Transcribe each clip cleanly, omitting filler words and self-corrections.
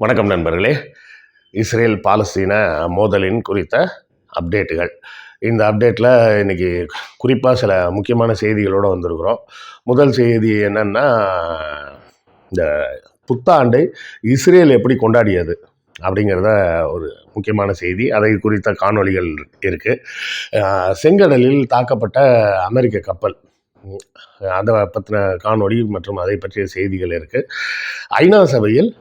வணக்கம் நண்பர்களே. இஸ்ரேல் பாலஸ்தீன மோதலின் குறித்த அப்டேட்டுகள். இந்த அப்டேட்டில் இன்றைக்கி குறிப்பாக சில முக்கியமான செய்திகளோடு வந்திருக்கிறோம். முதல் செய்தி என்னென்னா, இந்த புத்தாண்டை இஸ்ரேல் எப்படி கொண்டாடியது அப்படிங்கிறத ஒரு முக்கியமான செய்தி. அதை குறித்த காணொளிகள் இருக்குது. செங்கடலில் தாக்கப்பட்ட அமெரிக்க கப்பல், அதை பற்றின காணொளி மற்றும் அதை பற்றிய செய்திகள் இருக்குது. ஐநா சபையில்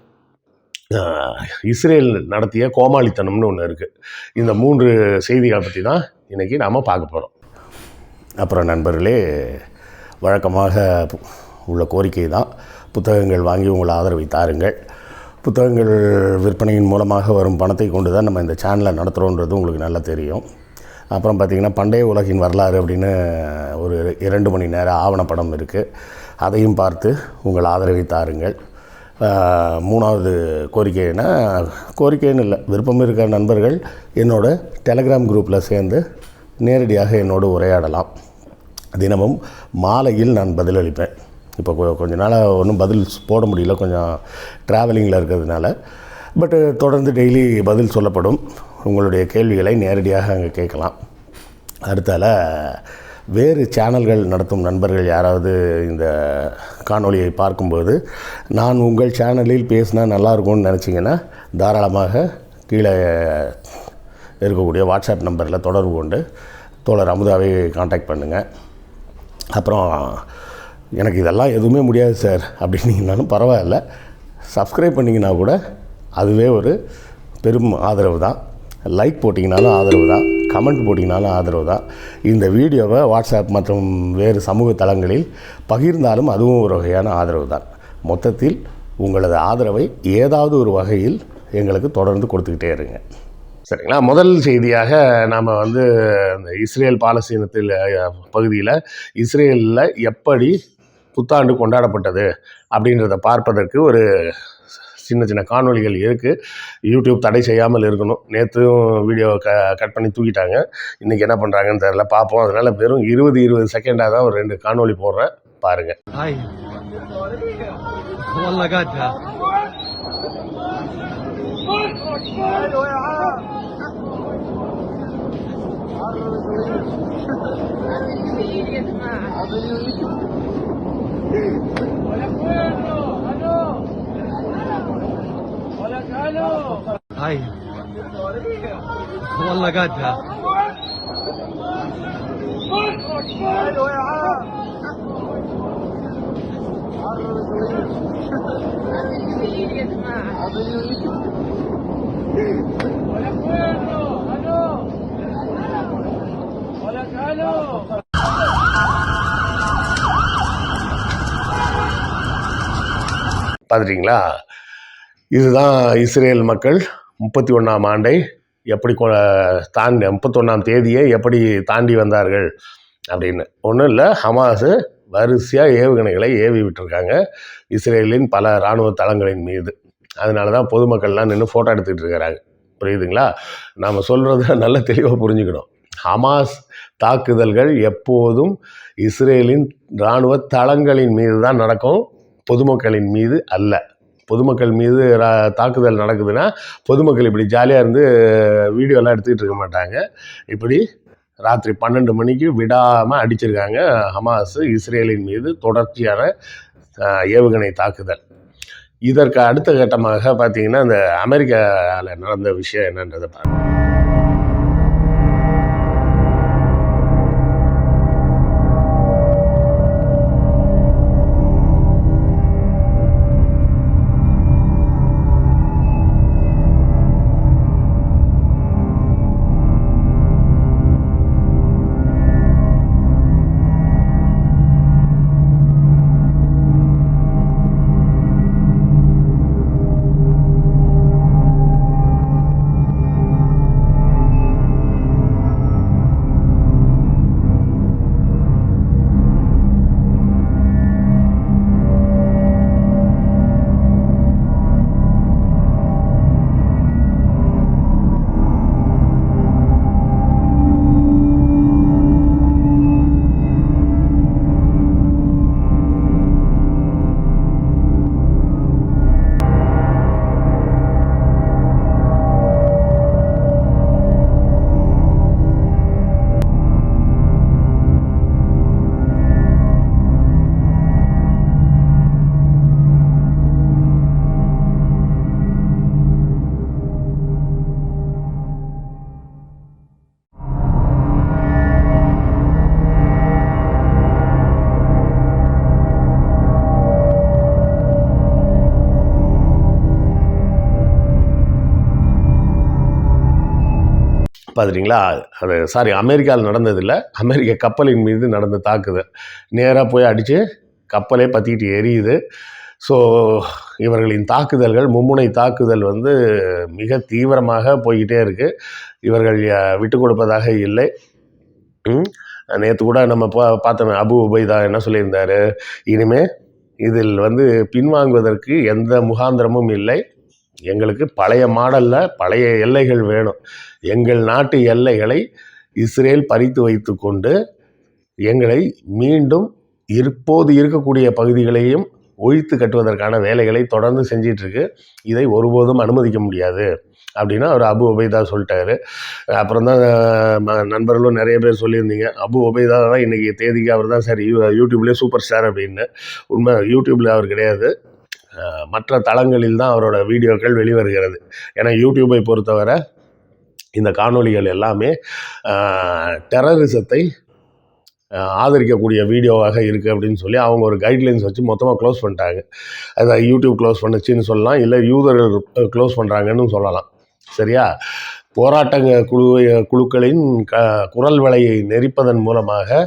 இஸ்ரேல் நடத்திய கோமாளித்தனம்னு ஒன்று இருக்குது. இந்த 3 செய்திகளை பற்றி தான் இன்றைக்கி நாம் பார்க்க போகிறோம். அப்புறம் நண்பர்களே, வழக்கமாக உள்ள கோரிக்கை தான், புத்தகங்கள் வாங்கி உங்கள் ஆதரவை தாருங்கள். புத்தகங்கள் விற்பனையின் மூலமாக வரும் பணத்தை கொண்டு தான் நம்ம இந்த சேனலை நடத்துகிறோன்றது உங்களுக்கு நல்லா தெரியும். அப்புறம் பார்த்திங்கன்னா, பண்டைய உலகின் வரலாறு அப்படின்னு ஒரு 2 மணி நேர ஆவணப்படம் இருக்குது. அதையும் பார்த்து உங்கள் ஆதரவை தாருங்கள். 3வது கோரிக்கைன்னு இல்லை, விருப்பம் இருக்கிற நண்பர்கள் என்னோட டெலகிராம் குரூப்பில் சேர்ந்து நேரடியாக என்னோடு உரையாடலாம். தினமும் மாலையில் நான் பதிலளிப்பேன். இப்போ கொஞ்ச நாளாக ஒன்றும் பதில் போட முடியல, கொஞ்சம் ட்ராவலிங்கில் இருக்கிறதுனால. பட்டு தொடர்ந்து டெய்லி பதில் சொல்லப்படும். உங்களுடைய கேள்விகளை நேரடியாக அங்கே கேட்கலாம். அடுத்தால வேறு சேனல்கள் நடத்தும் நண்பர்கள் யாராவது இந்த காணொளியை பார்க்கும்போது, நான் உங்கள் சேனலில் பேசினா நல்லாயிருக்கும்னு நினச்சிங்கன்னா தாராளமாக கீழே இருக்கக்கூடிய வாட்ஸ்அப் நம்பரில் தொடர்பு கொண்டு தோழர் அமுதாவை காண்டாக்ட் பண்ணுங்கள். அப்புறம் எனக்கு இதெல்லாம் எதுவுமே முடியாது சார் அப்படின்னீங்கனாலும் பரவாயில்ல, சப்ஸ்கிரைப் பண்ணிங்கன்னா கூட அதுவே ஒரு பெரும் ஆதரவு தான். லைக் போட்டிங்கனாலும் ஆதரவு தான், கமெண்ட் போட்டிங்கனாலும் ஆதரவு தான். இந்த வீடியோவை வாட்ஸ்அப் மற்றும் வேறு சமூக தளங்களில் பகிர்ந்தாலும் அதுவும் ஒரு வகையான ஆதரவு தான். மொத்தத்தில் உங்களது ஆதரவை ஏதாவது ஒரு வகையில் எங்களுக்கு தொடர்ந்து கொடுத்துக்கிட்டே இருங்க, சரிங்களா? முதல் செய்தியாக நாம் இந்த இஸ்ரேல் பாலஸ்தீனத்தில் பகுதியில் இஸ்ரேலில் எப்படி புத்தாண்டு கொண்டாடப்பட்டது அப்படின்றத பார்ப்பதற்கு ஒரு சின்ன சின்ன காணொளிகள் இருக்குது. யூடியூப் தடை செய்யாமல் இருக்கணும். நேற்றும் வீடியோ கட் பண்ணி தூக்கிட்டாங்க. இன்றைக்கி என்ன பண்ணுறாங்கன்னு தெரியல, பார்ப்போம். அதனால் வெறும் 20 செகண்டாக தான் ஒரு 2 காணொளி போடுறேன், பாருங்கள். هاي والله قادها பார்த்துட்டிங்களா? இதுதான் இஸ்ரேல் மக்கள் 31ஆம் ஆண்டை எப்படி 31ஆம் தேதியை எப்படி தாண்டி வந்தார்கள் அப்படின்னு. ஒன்றும் இல்லை, ஹமாஸு வரிசையாக ஏவுகணைகளை ஏவி விட்டுருக்காங்க இஸ்ரேலின் பல இராணுவ தளங்களின் மீது. அதனால தான் பொதுமக்கள்லாம் நின்று ஃபோட்டோ எடுத்துக்கிட்டு இருக்கிறாங்க. புரியுதுங்களா? நாம் சொல்கிறத நல்ல தெளிவாக புரிஞ்சுக்கணும். ஹமாஸ் தாக்குதல்கள் எப்போதும் இஸ்ரேலின் இராணுவ தளங்களின் மீது தான் நடக்கும், பொதுமக்களின் மீது அல்ல. பொதுமக்கள் மீது தாக்குதல் நடக்குதுன்னா பொதுமக்கள் இப்படி ஜாலியாக இருந்து வீடியோலாம் எடுத்துக்கிட்டு இருக்க மாட்டாங்க. இப்படி ராத்திரி 12 மணிக்கு விடாமல் அடிச்சிருக்காங்க ஹமாஸ் இஸ்ரேலின் மீது தொடர்ச்சியான ஏவுகணை தாக்குதல். இதற்கு அடுத்த கட்டமாக பார்த்திங்கன்னா, இந்த அமெரிக்காவில் நடந்த விஷயம் என்னன்றதை பாருங்கள். பார்த்துட்டிங்களா? அது சாரி, அமெரிக்காவில் நடந்ததில்லை, அமெரிக்க கப்பலின் மீது நடந்த தாக்குதல். நேராக போய் அடித்து கப்பலே பற்றிக்கிட்டு எரியுது. ஸோ இவர்களின் தாக்குதல்கள், மும்முனை தாக்குதல் வந்து மிக தீவிரமாக போய்கிட்டே இருக்குது. இவர்கள் விட்டு கொடுப்பதாக இல்லை. நேற்று கூட நம்ம பார்த்தோமே, அபு உபைதா என்ன சொல்லியிருந்தார், இனிமே இதில் வந்து பின்வாங்குவதற்கு எந்த முகாந்திரமும் இல்லை, எங்களுக்கு பழைய மாடலில் பழைய எல்லைகள் வேணும், எங்கள் நாட்டு எல்லைகளை இஸ்ரேல் பறித்து வைத்து கொண்டு எங்களை மீண்டும் இப்போது இருக்கக்கூடிய பகுதிகளையும் ஒழித்து கட்டுவதற்கான வேலைகளை தொடர்ந்து செஞ்சிட்ருக்கு, இதை ஒருபோதும் அனுமதிக்க முடியாது அப்படின்னா அவர் அபு உபைதா சொல்லிட்டாரு. அப்புறம் தான் நண்பர்களும் நிறைய பேர் சொல்லியிருந்தீங்க, அபு உபைதா தான் இன்றைக்கி தேதிக்கு அவர் தான் சார் யூடியூப்லேயே சூப்பர் ஸ்டார் அப்படின்னு. உண்மை, யூடியூப்பில் அவர் கிடையாது, மற்ற தளங்களில் தான் அவரோட வீடியோக்கள் வெளிவருகிறது. ஏன்னா யூடியூப்பை பொறுத்தவரை இந்த காணொளிகள் எல்லாமே டெரரிசத்தை ஆதரிக்கக்கூடிய வீடியோவாக இருக்குது அப்படின்னு சொல்லி அவங்க ஒரு கைட்லைன்ஸ் வச்சு மொத்தமாக க்ளோஸ் பண்ணிட்டாங்க. அதை யூடியூப் க்ளோஸ் பண்ணுச்சுன்னு சொல்லலாம், இல்லை யூதர்கள் க்ளோஸ் பண்ணுறாங்கன்னு சொல்லலாம். சரியா? போராட்ட குழுக்களின் குரல் வலையை நெரிப்பதன் மூலமாக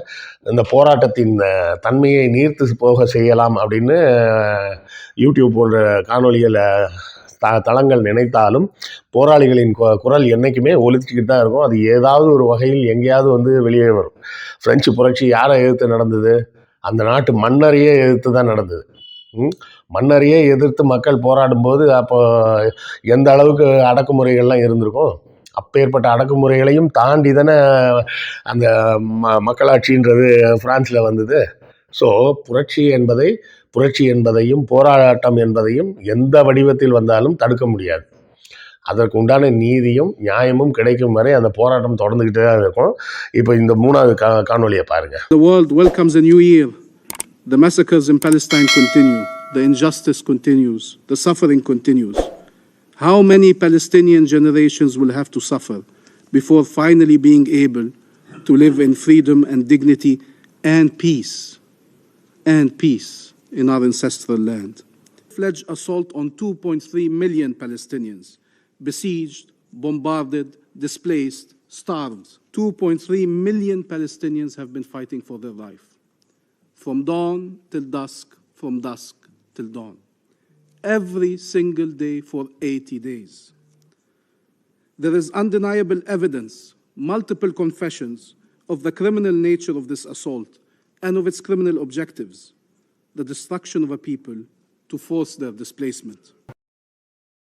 இந்த போராட்டத்தின் தன்மையை நீர்த்து போக செய்யலாம் அப்படின்னு யூடியூப் போன்ற காணொளிகளை தளங்கள் நினைத்தாலும் போராளிகளின் குரல் என்றைக்குமே ஒலிச்சிக்கிட்டு தான் இருக்கும். அது ஏதாவது ஒரு வகையில் எங்கேயாவது வந்து வெளியே வரும். பிரெஞ்சு புரட்சி யாரை எதிர்த்து நடந்தது? அந்த நாட்டு மன்னரையே எதிர்த்து தான் நடந்தது. மன்னரையே எதிர்த்து மக்கள் போராடும்போது அப்போ எந்த அளவுக்கு அடக்குமுறைகள்லாம் இருந்திருக்கும்? அப்பேற்பட்ட அடக்குமுறைகளையும் தாண்டி தானே அந்த மக்களாட்சின்றது ஃப்ரான்ஸில் வந்தது. ஸோ புரட்சி என்பதையும் போராட்டம் என்பதையும் எந்த வடிவத்தில் வந்தாலும் தடுக்க முடியாது. அதற்கு உண்டான நீதியும் நியாயமும் கிடைக்கும் வரை அந்த போராட்டம் தொடர்ந்துக்கிட்டே தான் இருக்கும். இப்போ இந்த மூணாவது காணொளியை பாருங்க. The world welcomes a new year. The massacres in Palestine continue. The injustice continues. The suffering continues. How many Palestinian generations will have to suffer before finally being able to live in freedom and dignity and peace in our ancestral land? Fledged assault on 2.3 million Palestinians, besieged, bombarded, displaced, starved. 2.3 million Palestinians have been fighting for their life. From dawn till dusk, from dusk till dawn. Every single day for 80 days. There is undeniable evidence, multiple confessions of the criminal nature of this assault and of its criminal objectives, the destruction of a people to force their displacement.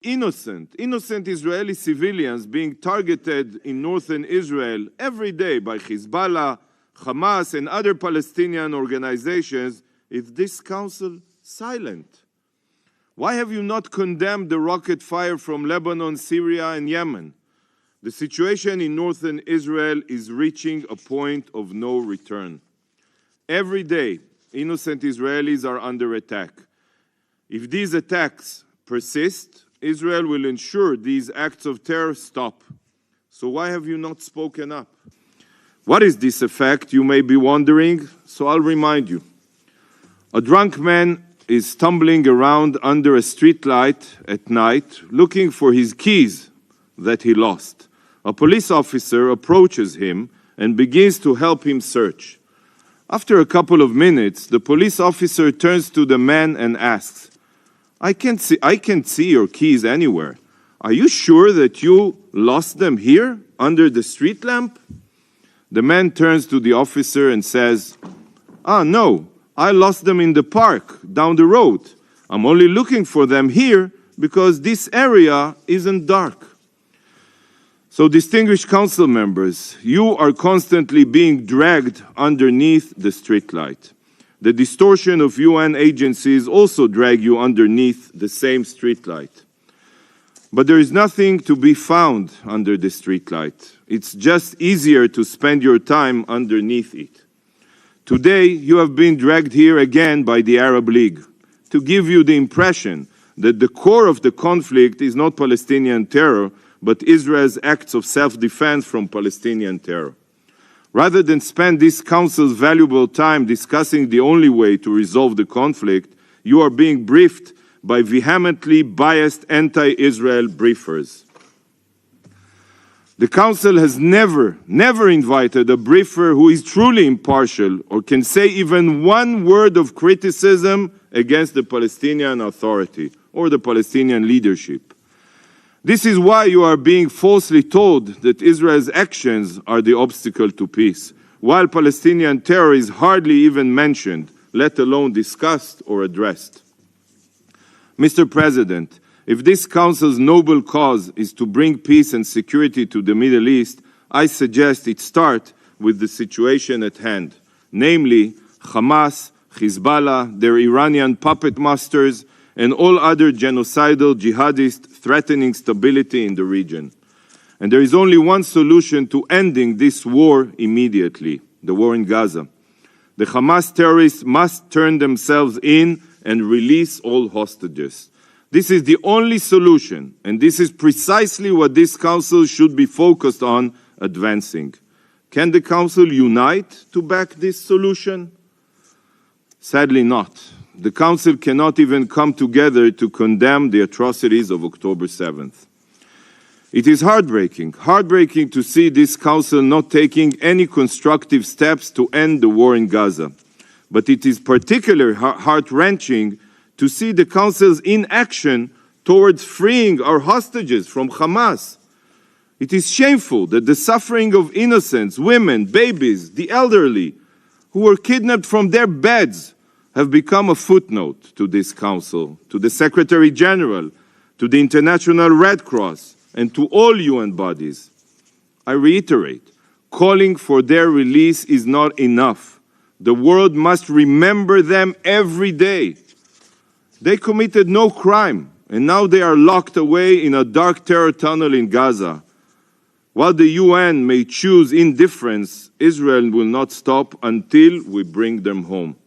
Innocent Israeli civilians being targeted in northern Israel every day by Hezbollah, Hamas, and other Palestinian organizations. Is this council silent? Why have you not condemned the rocket fire from Lebanon, Syria, and Yemen? The situation in northern Israel is reaching a point of no return. Every day, innocent Israelis are under attack. If these attacks persist, Israel will ensure these acts of terror stop. So why have you not spoken up? What is this effect, you may be wondering? So I'll remind you. A drunk man is stumbling around under a streetlight at night looking for his keys that he lost. A police officer approaches him and begins to help him search. After a couple of minutes, the police officer turns to the man and asks, I can't see your keys anywhere. Are you sure that you lost them here under the street lamp? The man turns to the officer and says, no, I lost them in the park down the road. I'm only looking for them here because this area isn't dark. So, distinguished council members, you are constantly being dragged underneath the streetlight. The distortion of UN agencies also drag you underneath the same streetlight. But there is nothing to be found under the streetlight. It's just easier to spend your time underneath it. Today, you have been dragged here again by the Arab League to give you the impression that the core of the conflict is not Palestinian terror, but Israel's acts of self-defense from Palestinian terror. Rather than spend this council's valuable time discussing the only way to resolve the conflict, you are being briefed by vehemently biased anti-Israel briefers. The Council has never invited a briefer who is truly impartial or can say even one word of criticism against the Palestinian Authority or the Palestinian leadership. This is why you are being falsely told that Israel's actions are the obstacle to peace, while Palestinian terror is hardly even mentioned, let alone discussed or addressed. Mr. President, if this Council's noble cause is to bring peace and security to the Middle East, I suggest it start with the situation at hand, namely Hamas, Hezbollah, their Iranian puppet masters, and all other genocidal jihadists threatening stability in the region. And there is only one solution to ending this war immediately, the war in Gaza. The Hamas terrorists must turn themselves in and release all hostages. This is the only solution, and this is precisely what this Council should be focused on advancing. Can the Council unite to back this solution? Sadly not. The Council cannot even come together to condemn the atrocities of October 7th. It is heartbreaking to see this Council not taking any constructive steps to end the war in Gaza. But it is particularly heart-wrenching to see the Council's inaction towards freeing our hostages from Hamas. It is shameful that the suffering of innocents, women, babies, the elderly, who were kidnapped from their beds, have become a footnote to this Council, to the Secretary General, to the International Red Cross, and to all UN bodies. I reiterate, calling for their release is not enough. The world must remember them every day. They committed no crime, and now they are locked away in a dark terror tunnel in Gaza. While the UN may choose indifference, Israel will not stop until we bring them home.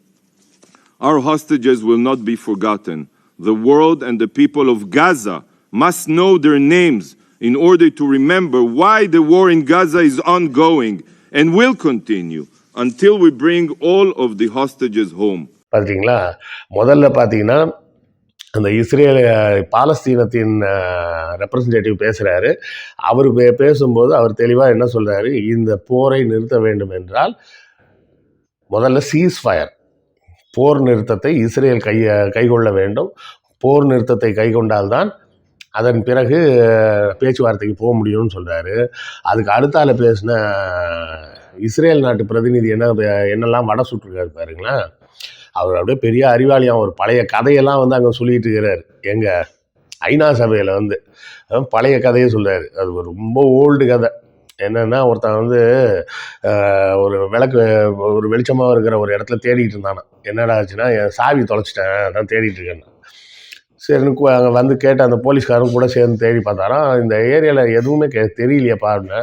Our hostages will not be forgotten. The world and the people of Gaza must know their names in order to remember why the war in Gaza is ongoing and will continue until we bring all of the hostages home. பார்த்தீங்களா? முதல்ல பார்த்தீங்கன்னா அந்த Israel பாலஸ்தீனத்தின் representative பேசுகிறாரு. அவர் பேசும்போது அவர் தெளிவாக என்ன சொல்கிறாரு, இந்த போரை நிறுத்த வேண்டும் என்றால் முதல்ல சீஸ் ஃபயர், போர் நிறுத்தத்தை இஸ்ரேல் கைக்கொள்ள வேண்டும். போர் நிறுத்தத்தை கைக்கொண்டால்தான் அதன் பிறகு பேச்சுவார்த்தைக்கு போக முடியும்னு சொல்கிறாரு. அதுக்கு அடுத்தால பேசின இஸ்ரேல் நாட்டு பிரதிநிதி என்னெல்லாம் வடை சுட்டுருக்காரு பாருங்களேன். அவர் அப்படியே பெரிய அறிவாளியாக ஒரு பழைய கதையெல்லாம் அங்கே சொல்லிகிட்டு இருக்கிறார். எங்கள் ஐநா சபையில் பழைய கதையை சொல்கிறார். அது ஒரு ரொம்ப ஓல்டு கதை. என்னென்னா, ஒருத்தன் ஒரு விளக்கு, ஒரு வெளிச்சமாக இருக்கிற ஒரு இடத்துல தேடிட்டு இருந்தானா. என்னடா ஆச்சுன்னா, என் சாவி தொலைச்சிட்டேன், அதான் தேடிட்டு இருக்கேன். சரின்னு அங்கே கேட்ட அந்த போலீஸ்காரன் கூட சேர்ந்து தேடி பார்த்தாராம். இந்த ஏரியாவில் எதுவுமே தெரியலையேப்பா அப்படின்னு.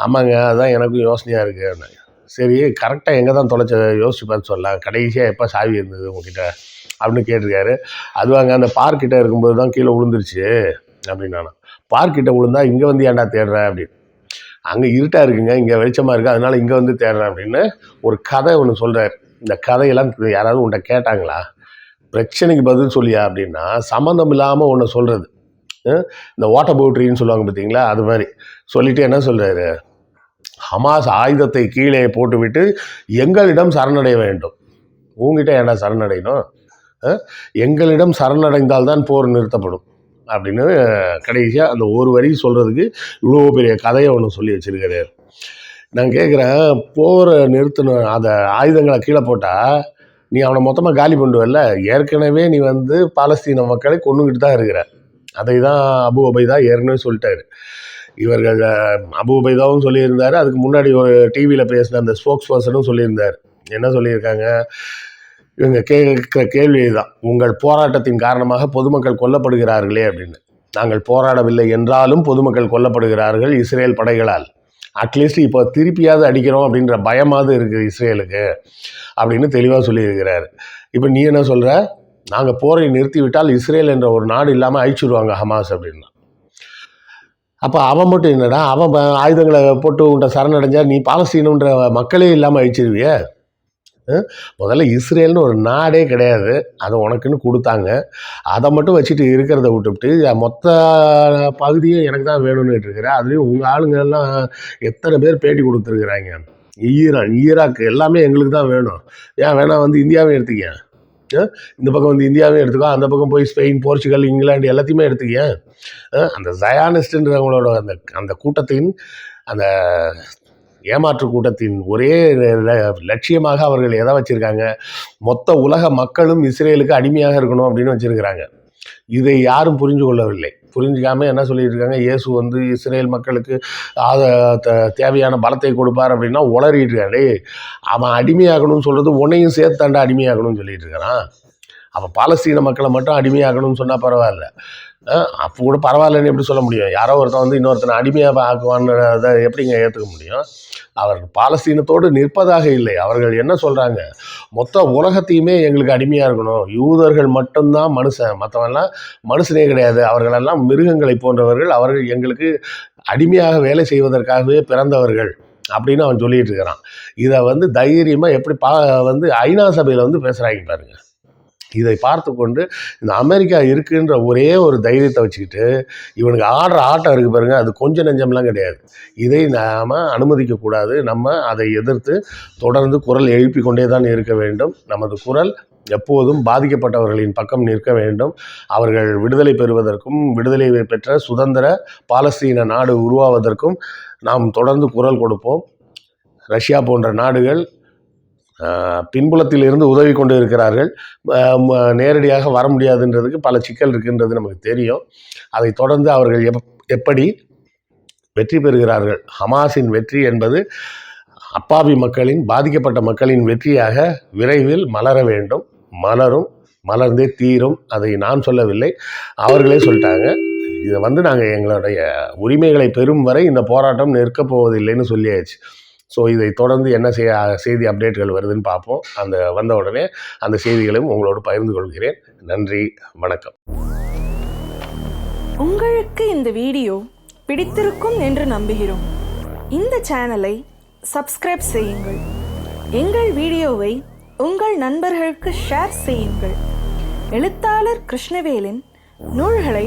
ஆமாங்க, அதுதான் எனக்கும் யோசனையாக இருக்குது. சரி, கரெக்டாக எங்கே தான் தொலைச்ச யோசிச்சு பார்த்து சொல்லலாம், கடைசியாக எப்போ சாவி இருந்தது உங்ககிட்ட அப்படின்னு கேட்டிருக்காரு. அதுவாங்க அந்த பார்க்கிட்ட இருக்கும்போது தான் கீழே விழுந்துருச்சு அப்படின்னானா. பார்க்கிட்ட விழுந்தா இங்கே ஏன்டா தேடுற அப்படின்னு. அங்கே இருட்டாக இருக்குங்க, இங்கே வெளிச்சமாக இருக்குது, அதனால் இங்கே தேடுறேன் அப்படின்னு ஒரு கதை ஒன்று சொல்கிறார். இந்த கதையெல்லாம் யாராவது உன்ட்ட கேட்டாங்களா? பிரச்சனைக்கு பதில் சொல்லியா அப்படின்னா சம்மந்தம் இல்லாமல் ஒன்று சொல்கிறது. இந்த வாட்டர் பவுட்ரின்னு சொல்லுவாங்க பார்த்தீங்களா, அது மாதிரி சொல்லிவிட்டு என்ன சொல்கிறாரு, ஹமாஸ் ஆயுதத்தை கீழே போட்டுவிட்டு எங்களிடம் சரணடைய வேண்டும். உங்ககிட்ட ஏன்டா சரணடையணும்? எங்களிடம் சரணடைந்தால்தான் போர் நிறுத்தப்படும் அப்படின்னு கடைசியாக அந்த ஒரு வரி சொல்கிறதுக்கு இவ்வளோ பெரிய கதையை ஒன்று சொல்லி வச்சுருக்காரு. நான் கேட்குறேன், போரை நிறுத்தணும், அதை ஆயுதங்களை கீழே போட்டால் நீ அவனை மொத்தமாக காலி பண்ணுவல்ல. ஏற்கனவே நீ பாலஸ்தீன மக்களை கொண்டுக்கிட்டு தான் இருக்கிற. அதை தான் அபு உபைதா ஏற்கனவே சொல்லிட்டாரு. இவர்கள் அபு உபைதாவும் சொல்லியிருந்தார். அதுக்கு முன்னாடி ஒரு டிவியில் பேசின அந்த ஸ்போக்ஸ் பர்சனும் சொல்லியிருந்தார். என்ன சொல்லியிருக்காங்க, இவங்க கேட்குற கேள்வி தான், உங்கள் போராட்டத்தின் காரணமாக பொதுமக்கள் கொல்லப்படுகிறார்களே அப்படின்னு. நாங்கள் போராடவில்லை என்றாலும் பொதுமக்கள் கொல்லப்படுகிறார்கள் இஸ்ரேல் படைகளால். அட்லீஸ்ட் இப்போ திருப்பியாவது அடிக்கிறோம் அப்படின்ற பயமாவது இருக்குது இஸ்ரேலுக்கு அப்படின்னு தெளிவாக சொல்லியிருக்கிறார். இப்போ நீ என்ன சொல்கிற, நாங்கள் போரை நிறுத்திவிட்டால் இஸ்ரேல் என்ற ஒரு நாடு இல்லாமல் அழிச்சிடுவாங்க ஹமாஸ் அப்படின்னா. அப்போ அவன் மட்டும் என்னடா, அவன் ஆயுதங்களை போட்டு உன்ட்ட சரணடைஞ்சா நீ பாலஸ்தீனன்ற மக்களே இல்லாமல் அழிச்சிருவிய. முதல்ல இஸ்ரேல்னு ஒரு நாடே கிடையாது, அதை உனக்குன்னு கொடுத்தாங்க. அதை மட்டும் வச்சுட்டு இருக்கிறத விட்டுவிட்டு மொத்த பகுதியும் எனக்கு தான் வேணும்னு இருக்கிறேன். அதுலேயும் உங்கள் ஆளுங்கெல்லாம் எத்தனை பேர் பேட்டி கொடுத்துருக்குறாங்க. ஈராக் எல்லாமே எங்களுக்கு தான் வேணும். ஏன் வேணாம், வந்து இந்தியாவே எடுத்துக்க. இந்த பக்கம் வந்து இந்தியாவே எடுத்துக்கோ, அந்த பக்கம் போய் ஸ்பெயின், போர்ச்சுகல், இங்கிலாந்து எல்லாத்தையுமே எடுத்துக்க. அந்த ஜயானிஸ்ட்ன்றவங்களோட அந்த கூட்டத்தின் அந்த ஏமாற்று கூட்டத்தின் ஒரே லட்சியமாக அவர்கள் எதை வச்சுருக்காங்க, மொத்த உலக மக்களும் இஸ்ரேலுக்கு அடிமையாக இருக்கணும் அப்படின்னு வச்சுருக்கிறாங்க. இதை யாரும் புரிஞ்சு கொள்ளவில்லை. புரிஞ்சுக்காமல் என்ன சொல்லிட்டு இருக்காங்க, இயேசு வந்து இஸ்ரேல் மக்களுக்கு தேவையான பலத்தை கொடுப்பார் அப்படின்னா உளறிட்டு இருக்காரு. அவன் அடிமையாகணும்னு சொல்கிறது உன்னையும் சேர்த்து தாண்டா அடிமையாகணும்னு சொல்லிட்டு இருக்கிறான். அவன் பாலஸ்தீன மக்களை மட்டும் அடிமையாகணும்னு சொன்னால் பரவாயில்ல, அப்போ கூட பரவாயில்லன்னு எப்படி சொல்ல முடியும்? யாரோ ஒருத்தன் வந்து இன்னொருத்தனை அடிமையாக ஆக்குவான்னு அதை எப்படிங்க ஏற்றுக்க முடியும்? அவர் பாலஸ்தீனத்தோடு நிற்பதாக இல்லை. அவர்கள் என்ன சொல்கிறாங்க, மொத்த உலகத்தையுமே எங்களுக்கு அடிமையாக இருக்கணும், யூதர்கள் மட்டும்தான் மனுஷன், மற்றவெல்லாம் மனுஷனே கிடையாது, அவர்களெல்லாம் மிருகங்களை போன்றவர்கள், அவர்கள் எங்களுக்கு அடிமையாக வேலை செய்வதற்காகவே பிறந்தவர்கள் அப்படின்னு அவன் சொல்லிட்டு இருக்கிறான். இதை வந்து தைரியமாக எப்படி வந்து ஐநா சபையில் வந்து பேசுகிறாங்க பாருங்க. இதை பார்த்து கொண்டு இந்த அமெரிக்கா இருக்குன்ற ஒரே ஒரு தைரியத்தை வச்சுக்கிட்டு இவனுக்கு ஆடுற ஆட்டம் இருக்குது பாருங்க, அது கொஞ்சம் நெஞ்சம்லாம் கிடையாது. இதை நாம் அனுமதிக்கக்கூடாது. நம்ம அதை எதிர்த்து தொடர்ந்து குரல் எழுப்பி கொண்டே தான் இருக்க வேண்டும். நமது குரல் எப்போதும் பாதிக்கப்பட்டவர்களின் பக்கம் நிற்க வேண்டும். அவர்கள் விடுதலை பெறுவதற்கும் விடுதலை பெற்ற சுதந்திர பாலஸ்தீன நாடு உருவாவதற்கும் நாம் தொடர்ந்து குரல் கொடுப்போம். ரஷ்யா போன்ற நாடுகள் பின்புலத்தில் இருந்து உதவி கொண்டு இருக்கிறார்கள். நேரடியாக வர முடியாதுன்றதுக்கு பல சிக்கல் இருக்குன்றது நமக்கு தெரியும். அதை தொடர்ந்து அவர்கள் எப்படி வெற்றி பெறுகிறார்கள்? ஹமாஸின் வெற்றி என்பது அப்பாவி மக்களின், பாதிக்கப்பட்ட மக்களின் வெற்றியாக விரைவில் மலர வேண்டும். மலரும், மலர்ந்தே தீரும். அதை நான் சொல்லவில்லை, அவர்களே சொல்லிட்டாங்க. இதை வந்து நாங்கள் எங்களுடைய உரிமைகளை பெறும் வரை இந்த போராட்டம் நிற்கப் போவதில்லைன்னு சொல்லியாச்சு. ஸோ இதை தொடர்ந்து என்ன செய்தி அப்டேட்கள் வருதுன்னு பார்ப்போம். அந்த வந்த உடனே அந்த செய்திகளையும் உங்களோடு பகிர்ந்து கொள்கிறேன். நன்றி, வணக்கம். உங்களுக்கு இந்த வீடியோ பிடித்திருக்கும் என்று நம்புகிறோம். இந்த சேனலை சப்ஸ்கிரைப் செய்யுங்கள். எங்கள் வீடியோவை உங்கள் நண்பர்களுக்கு ஷேர் செய்யுங்கள். எழுத்தாளர் கிருஷ்ணவேலின் நூல்களை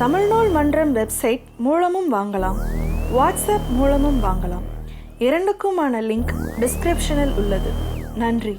தமிழ்நூல் மன்றம் வெப்சைட் மூலமும் வாங்கலாம், வாட்ஸ்அப் மூலமும் வாங்கலாம். இரண்டுக்குமான லிங்க் டிஸ்கிரிப்ஷனில் உள்ளது. நன்றி.